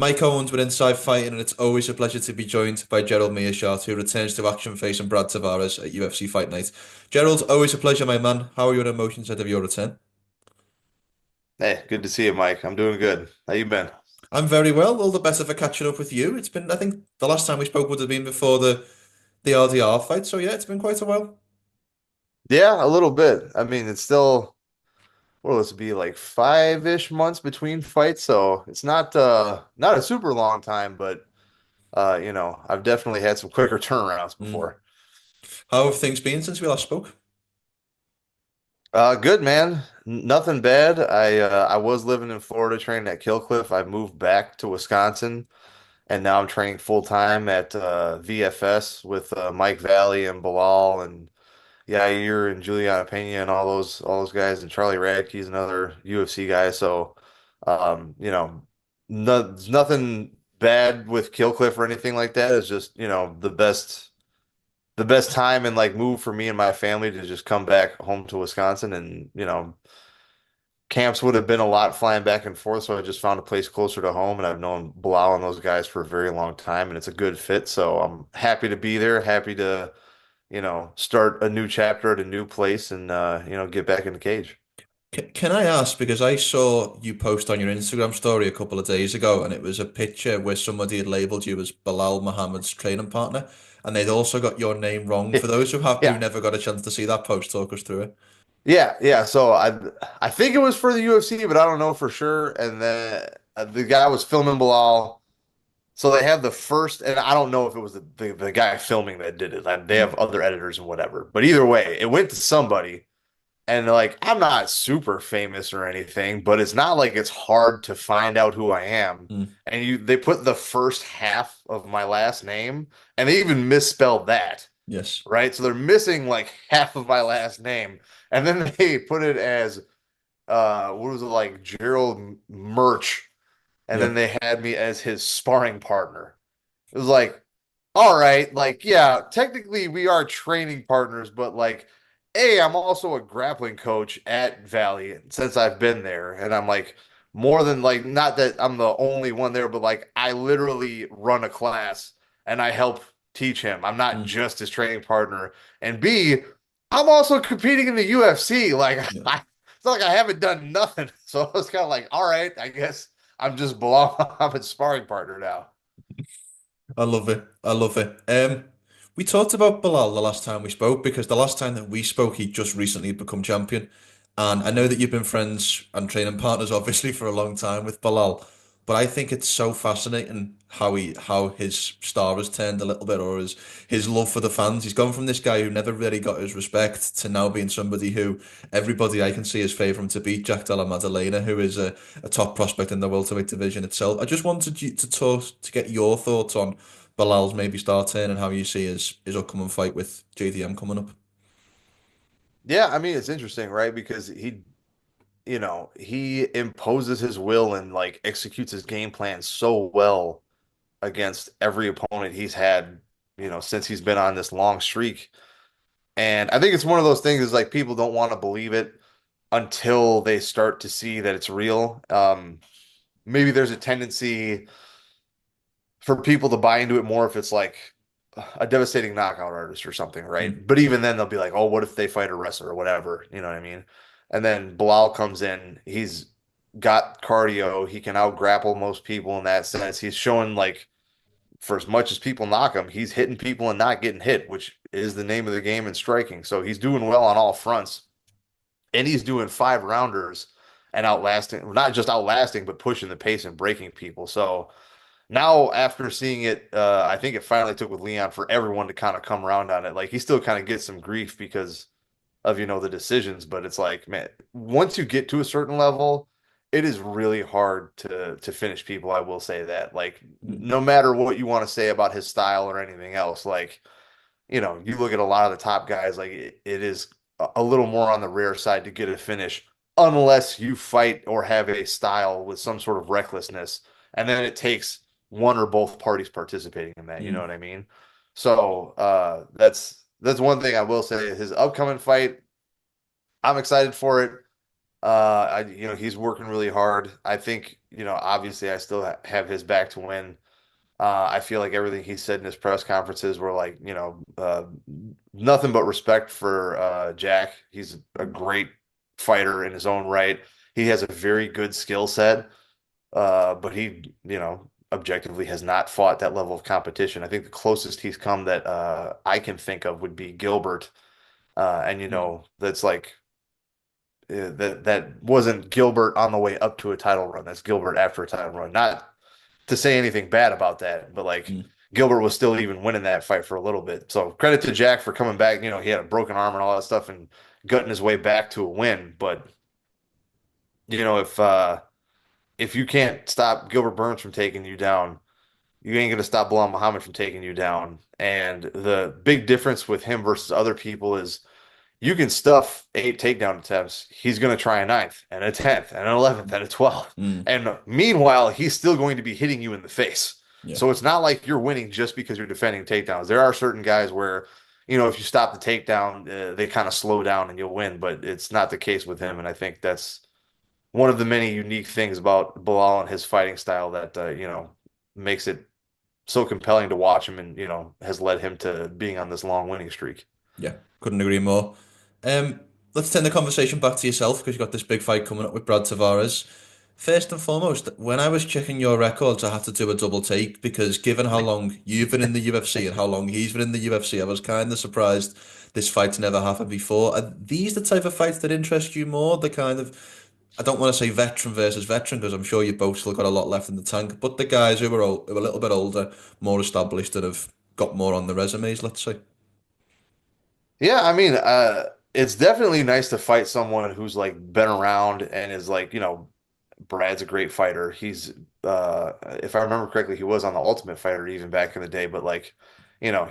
Mike Owens with Inside Fighting, and it's always a pleasure to be joined by Gerald Meershaert, who returns to action facing Brad Tavares at UFC Fight Night. Gerald, always a pleasure, my man. How are your emotions ahead of your return? Hey, good to see you, Mike. I'm doing good. How you been? I'm very well. All the better for catching up with you. It's been, I think, the last time we spoke would have been before the RDR fight. So yeah, it's been quite a while. Yeah, a little bit. I mean, it's still what will this be like 5-ish months between fights, so it's not a super long time, but I've definitely had some quicker turnarounds Mm. before. How have things been since we last spoke? Good man. Nothing bad. I was living in Florida training at Kill Cliff. I moved back to Wisconsin and now I'm training full time at VFS with Mike Valley and Belal and Yair and Juliana Pena and all those guys and Charlie Radke's another UFC guy. So, there's nothing bad with Killcliff or anything like that. It's just the best time and like move for me and my family to just come back home to Wisconsin and camps would have been a lot flying back and forth. So I just found a place closer to home and I've known Bilal and those guys for a very long time and it's a good fit. So I'm happy to be there, happy to start a new chapter at a new place and get back in the cage. Can I ask, because I saw you post on your Instagram story a couple of days ago, and it was a picture where somebody had labeled you as Belal Muhammad's training partner, and they'd also got your name wrong. For those who Yeah. never got a chance to see that post, talk us through it. Yeah, yeah. So I think it was for the UFC, but I don't know for sure. And then the guy was filming Bilal. So they have the first, and I don't know if it was the guy filming that did it. Like, they have Mm, other editors and whatever. But either way, it went to somebody. And like, I'm not super famous or anything, but it's not like it's hard to find out who I am. mm, And they put the first half of my last name, and they even misspelled that, yes. right? So they're missing like half of my last name. And then they put it as what was it like Gerald Merch, and Yeah. then they had me as his sparring partner. It was like, all right, like, yeah, technically we are training partners, but like, I'm also a grappling coach at Valley since I've been there. And I'm like, more than like, not that I'm the only one there, but like, I literally run a class and I help teach him. I'm not Mm, just his training partner. And B, I'm also competing in the UFC. Like, yeah. it's not like I haven't done nothing. So I was kind of like, all right, I guess I'm just belong. I'm a sparring partner now. I love it. I love it. We talked about Bilal the last time we spoke because the last time that we spoke, he just recently become champion. And I know that you've been friends and training partners, obviously, for a long time with Bilal. But I think it's so fascinating how his star has turned a little bit, or his love for the fans. He's gone from this guy who never really got his respect to now being somebody who everybody I can see is favouring to beat Jack Della Maddalena, who is a top prospect in the welterweight division itself. I just wanted you to talk to get your thoughts on Bilal's maybe start turn and how you see his upcoming fight with JDM coming up. Yeah, I mean, it's interesting, right? Because he imposes his will and like executes his game plan so well against every opponent he's had, since he's been on this long streak. And I think it's one of those things is like people don't want to believe it until they start to see that it's real. Maybe there's a tendency for people to buy into it more if it's like a devastating knockout artist or something, Mm, right? But even then, they'll be like, "Oh, what if they fight a wrestler or whatever?" You know what I mean? And then Bilal comes in. He's got cardio. He can out grapple most people in that sense. He's showing like for as much as people knock him, he's hitting people and not getting hit, which is the name of the game in striking. So he's doing well on all fronts, and he's doing 5 rounders and outlasting, not just outlasting, but pushing the pace and breaking people. So now after seeing it, I think it finally took with Leon for everyone to kind of come around on it. Like he still kind of gets some grief because of the decisions, but it's like, man, once you get to a certain level, it is really hard to finish people. I will say that. Like mm, no matter what you want to say about his style or anything else, like you look at a lot of the top guys, like it is a little more on the rare side to get a finish unless you fight or have a style with some sort of recklessness. And then it takes one or both parties participating in that. You know mm. what I mean? So that's one thing I will say. His upcoming fight, I'm excited for it. He's working really hard. I think, obviously I still have his back to win. I feel like everything he said in his press conferences were like, nothing but respect for Jack. He's a great fighter in his own right. He has a very good skill set, but he, objectively has not fought that level of competition. I think the closest he's come that I can think of would be Gilbert. And Mm. that's like that wasn't Gilbert on the way up to a title run. That's Gilbert after a title run. Not to say anything bad about that, but like Mm. Gilbert was still even winning that fight for a little bit. So credit to Jack for coming back. He had a broken arm and all that stuff and gutting his way back to a win. But if you can't stop Gilbert Burns from taking you down, you ain't gonna stop Belal Muhammad from taking you down. And the big difference with him versus other people is you can stuff 8 takedown attempts. He's going to try a ninth and a 10th and an 11th and a 12th. Mm. And meanwhile, he's still going to be hitting you in the face. Yeah. So it's not like you're winning just because you're defending takedowns. There are certain guys where, if you stop the takedown, they kind of slow down and you'll win, but it's not the case with him. And I think that's one of the many unique things about Bilal and his fighting style that, makes it so compelling to watch him and, has led him to being on this long winning streak. Yeah, couldn't agree more. Um, let's turn the conversation back to yourself because you've got this big fight coming up with Brad Tavares. First and foremost, when I was checking your records, I had to do a double take because given how long you've been in the UFC and how long he's been in the UFC, I was kind of surprised this fight's never happened before. Are these the type of fights that interest you more? The kind of, I don't want to say veteran versus veteran because I'm sure you both still got a lot left in the tank, but the guys who are a little bit older, more established, that have got more on the resumes, let's say. Yeah, I mean, it's definitely nice to fight someone who's like been around and is like, Brad's a great fighter. If I remember correctly, he was on the Ultimate Fighter even back in the day, but like,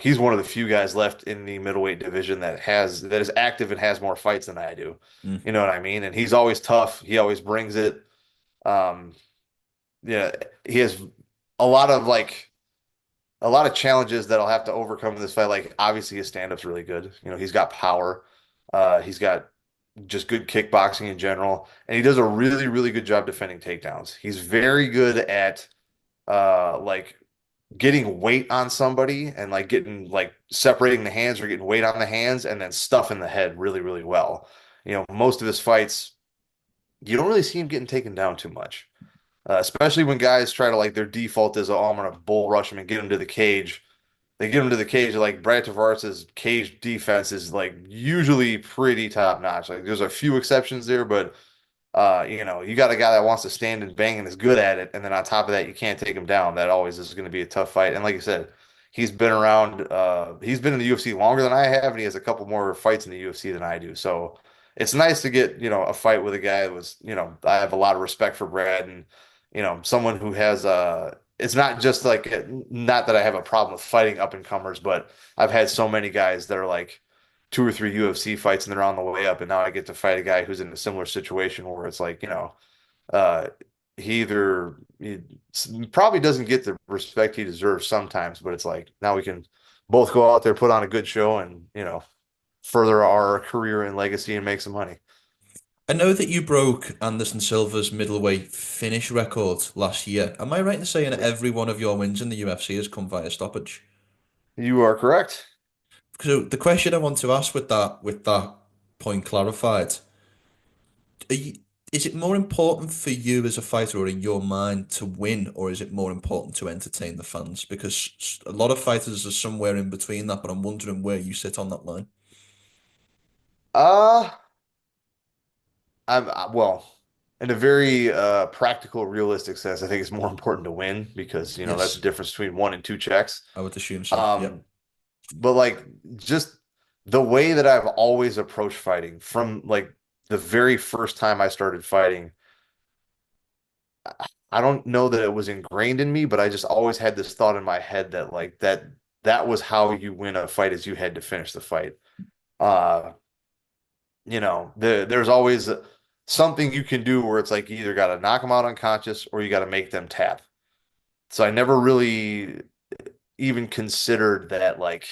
he's one of the few guys left in the middleweight division that is active and has more fights than I do. Mm. You know what I mean? And he's always tough. He always brings it. Um, yeah, he has a lot of like a lot of challenges that I'll have to overcome in this fight. Like obviously his stand-up's really good. He's got power. He's got just good kickboxing in general, and he does a really, really good job defending takedowns. He's very good at like getting weight on somebody and like getting like separating the hands or getting weight on the hands and then stuffing the head really, really well. Most of his fights, you don't really see him getting taken down too much. Especially when guys try to like their default is, oh, I'm gonna bull rush him and get him to the cage. They get him to the cage. Like Brad Tavares's cage defense is like usually pretty top notch. Like there's a few exceptions there, but you got a guy that wants to stand and bang and is good at it, and then on top of that, you can't take him down. That always is going to be a tough fight. And like you said, he's been around. He's been in the UFC longer than I have, and he has a couple more fights in the UFC than I do. So it's nice to get a fight with a guy that was I have a lot of respect for Brad and someone who has It's not just like not that I have a problem with fighting up and comers, but I've had so many guys that are like 2 or 3 UFC fights and they're on the way up, and now I get to fight a guy who's in a similar situation where it's like, uh, he probably doesn't get the respect he deserves sometimes, but it's like now we can both go out there, put on a good show, and further our career and legacy and make some money. I know that you broke Anderson Silva's middleweight finish record last year. Am I right in saying that every one of your wins in the UFC has come via stoppage? You are correct. So the question I want to ask with that point clarified, are you, is it more important for you as a fighter or in your mind to win, or is it more important to entertain the fans? Because a lot of fighters are somewhere in between that, but I'm wondering where you sit on that line. Uh, well, in a very practical, realistic sense, I think it's more important to win because that's the Yes, difference between 1 and 2 checks. I would assume so. Yep. Um, but like just the way that I've always approached fighting from like the very first time I started fighting, I don't know that it was ingrained in me, but I just always had this thought in my head that like that was how you win a fight is you had to finish the fight. Uh, there's always something you can do where it's like you either got to knock them out unconscious or you got to make them tap. So I never really even considered that like,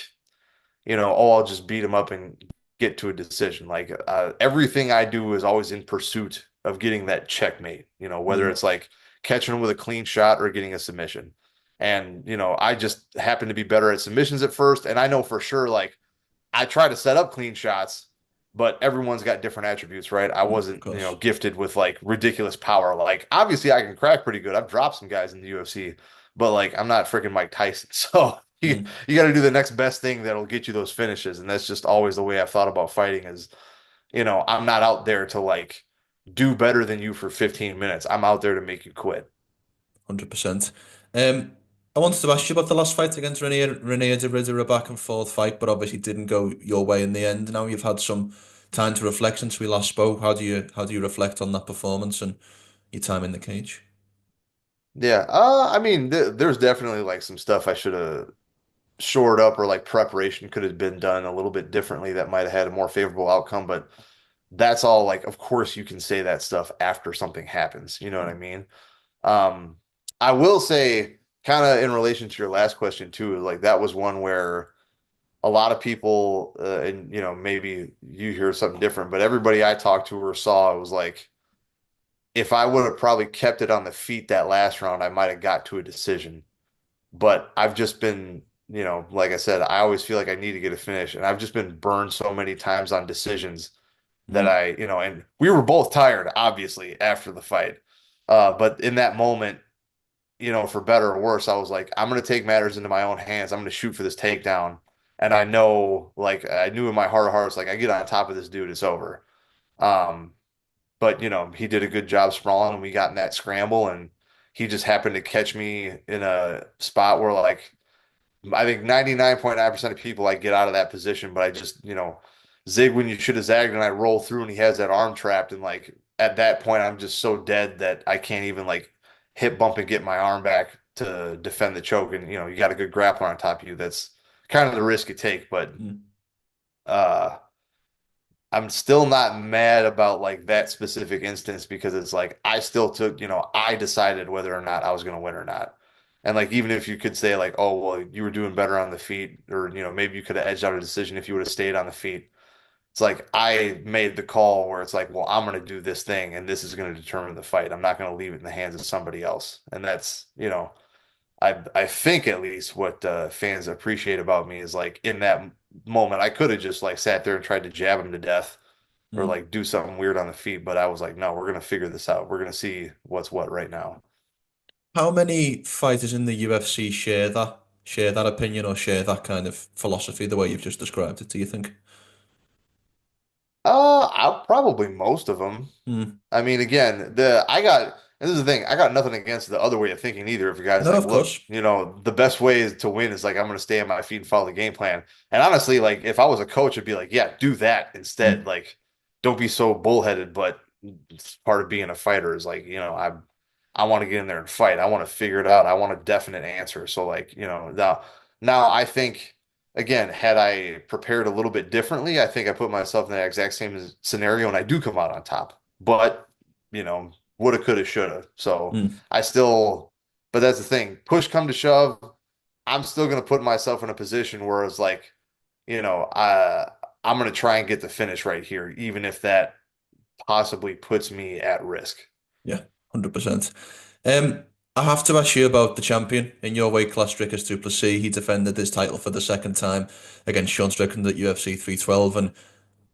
oh, I'll just beat them up and get to a decision. Like everything I do is always in pursuit of getting that checkmate, whether Mm, it's like catching him with a clean shot or getting a submission. And, I just happen to be better at submissions at first. And I know for sure, like, I try to set up clean shots, but everyone's got different attributes, right? I of wasn't, course. gifted with like ridiculous power. Like, obviously, I can crack pretty good. I've dropped some guys in the UFC, but like, I'm not freaking Mike Tyson. So Mm, you got to do the next best thing that'll get you those finishes. And that's just always the way I've thought about fighting is, I'm not out there to like do better than you for 15 minutes. I'm out there to make you quit. 100%. Um, I wanted to ask you about the last fight against Reinier De Ridder, a back and forth fight, but obviously didn't go your way in the end. Now you've had some time to reflect since we last spoke. How do you reflect on that performance and your time in the cage? Yeah. I mean, there's definitely like some stuff I should have shored up or like preparation could have been done a little bit differently that might have had a more favorable outcome. But that's all like, of course, you can say that stuff after something happens. You know what I mean? Um, I will say, kind of in relation to your last question too, like that was one where a lot of people, and maybe you hear something different, but everybody I talked to or saw, it was like, if I would have probably kept it on the feet that last round, I might have got to a decision. But I've just been, like I said, I always feel like I need to get a finish, and I've just been burned so many times on decisions that Mm, and we were both tired, obviously, after the fight. But in that moment, for better or worse, I was like, I'm going to take matters into my own hands. I'm going to shoot for this takedown. And I know, like, I knew in my heart of hearts, like, I get on top of this dude, it's over. Um, but, he did a good job sprawling and we got in that scramble and he just happened to catch me in a spot where, like, I think 99.9% of people I get out of that position, but I just, zig when you should have zagged and I roll through and he has that arm trapped. And like at that point, I'm just so dead that I can't even like hip bump and get my arm back to defend the choke. And, you got a good grappler on top of you. That's kind of the risk you take. But mm, uh, I'm still not mad about like that specific instance because it's like I still took, I decided whether or not I was going to win or not. And like even if you could say like, oh, well, you were doing better on the feet, or maybe you could have edged out a decision if you would have stayed on the feet. It's like I made the call where it's like, well, I'm going to do this thing and this is going to determine the fight. I'm not going to leave it in the hands of somebody else. And that's, I think at least what fans appreciate about me is like in that moment, I could have just like sat there and tried to jab him to death or mm. like do something weird on the feet, but I was like, no, we're gonna figure this out. We're gonna see what's what right now. How many fighters in the UFC share that opinion or share that kind of philosophy the way you've just described it, do you think? I probably most of them. Mm. I mean, again, and this is the thing, I got nothing against the other way of thinking either. If a guy's No, like, of look, course. the best way is to win is like I'm gonna stay on my feet and follow the game plan. And honestly, like if I was a coach, I'd be like, yeah, do that instead. Mm. Like, don't be so bullheaded. But it's part of being a fighter is like, I want to get in there and fight. I want to figure it out. I want a definite answer. So like, now I think again, had I prepared a little bit differently, I think I put myself in that exact same scenario and I do come out on top. But, woulda, coulda, shoulda. So Mm. I still, but that's the thing. Push come to shove, I'm still gonna put myself in a position where it's like, you know, I I'm gonna try and get the finish right here, even if that possibly puts me at risk. Yeah, 100%. I have to ask you about the champion in your weight class, Dricus Du Plessis. He defended his title for the second time against Sean Strickland at UFC 312, and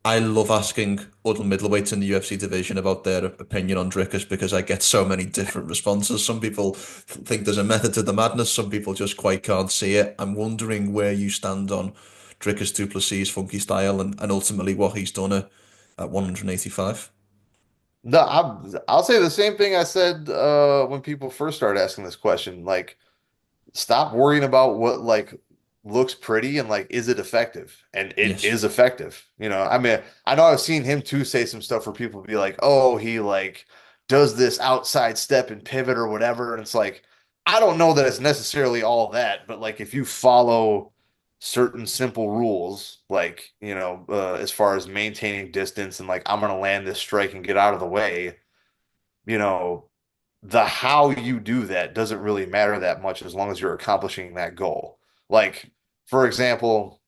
I love asking other middleweights in the UFC division about their opinion on Dricus because I get so many different responses. Some people think there's a method to the madness, some people just quite can't see it. I'm wondering where you stand on Dricus Du Plessis' funky style and ultimately what he's done at 185. No, I'll say the same thing I said when people first started asking this question. Like, stop worrying about what like looks pretty and like is it effective? And it Yes. is effective. I mean, I know I've seen him too say some stuff where people be like, "Oh, he like does this outside step and pivot or whatever." And it's like, I don't know that it's necessarily all that, but like if you follow certain simple rules, like, as far as maintaining distance and like I'm gonna land this strike and get out of the way, you know, the how you do that doesn't really matter that much as long as you're accomplishing that goal. Like, for example,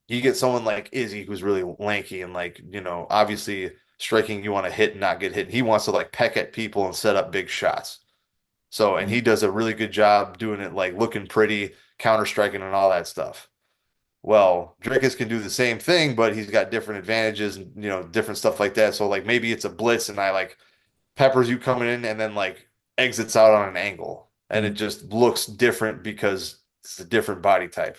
you get someone like Izzy who's really lanky and like, obviously striking, you want to hit and not get hit. He wants to like peck at people and set up big shots. So, and he Mm. does a really good job doing it, like looking pretty, counter striking, and all that stuff. Well, Drickus can do the same thing, but he's got different advantages and different stuff like that. So like maybe it's a blitz and I like peppers you coming in and then like exits out on an angle. And it Mm. just looks different because it's a different body type.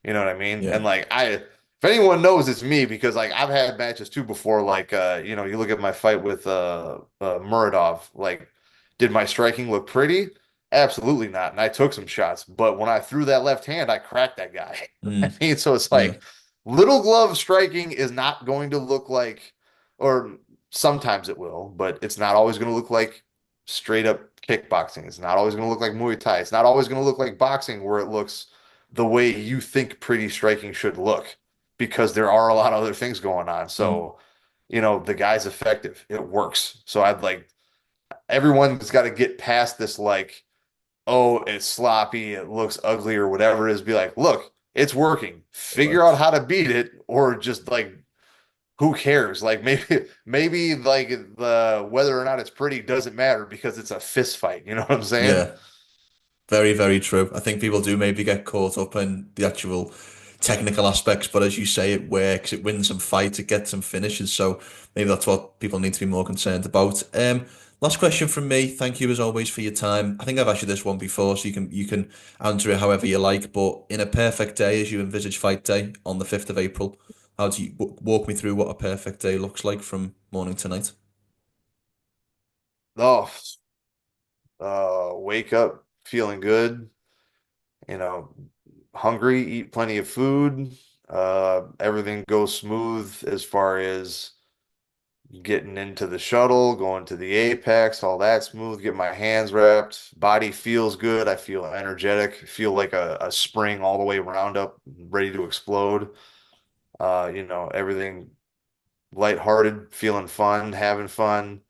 You know what I mean? Yeah. And like if anyone knows it's me because like I've had matches too before, like you look at my fight with Muradov, like did my striking look pretty? Absolutely not. And I took some shots, but when I threw that left hand, I cracked that guy. I Mm. mean, so it's Yeah. like little glove striking is not going to look like, or sometimes it will, but it's not always going to look like straight up kickboxing. It's not always going to look like Muay Thai. It's not always going to look like boxing where it looks the way you think pretty striking should look because there are a lot of other things going on. Mm. So, the guy's effective. It works. So I'd like everyone's got to get past this like, oh, it's sloppy, it looks ugly or whatever it is. Be like, look, it's working. It Figure out works. how to beat it or just like who cares? Like maybe like the whether or not it's pretty doesn't matter because it's a fist fight. You know what I'm saying? Yeah. Very, very true. I think people do maybe get caught up in the actual technical aspects, but as you say, it works, it wins some fights, it gets some finishes. So maybe that's what people need to be more concerned about. Last question from me. Thank you as always for your time. I think I've asked you this one before, so you can answer it however you like. But in a perfect day, as you envisage fight day on the 5th of April, how do you walk me through what a perfect day looks like from morning to night? Oh, wake up feeling good, you know, hungry, eat plenty of food. Everything goes smooth as far as getting into the shuttle, going to the apex, all that smooth, get my hands wrapped, body feels good. I feel energetic, feel like a spring all the way round up, ready to explode. Everything lighthearted, feeling fun, having fun,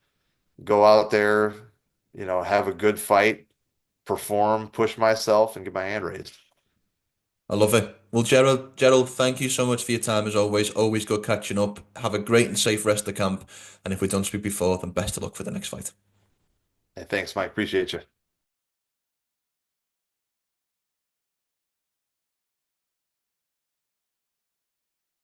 go out there, have a good fight, perform, push myself, and get my hand raised. I love it. Well, Gerald, thank you so much for your time as always. Always good catching up. Have a great and safe rest of camp. And if we don't speak before, then best of luck for the next fight. Hey, thanks, Mike. Appreciate you.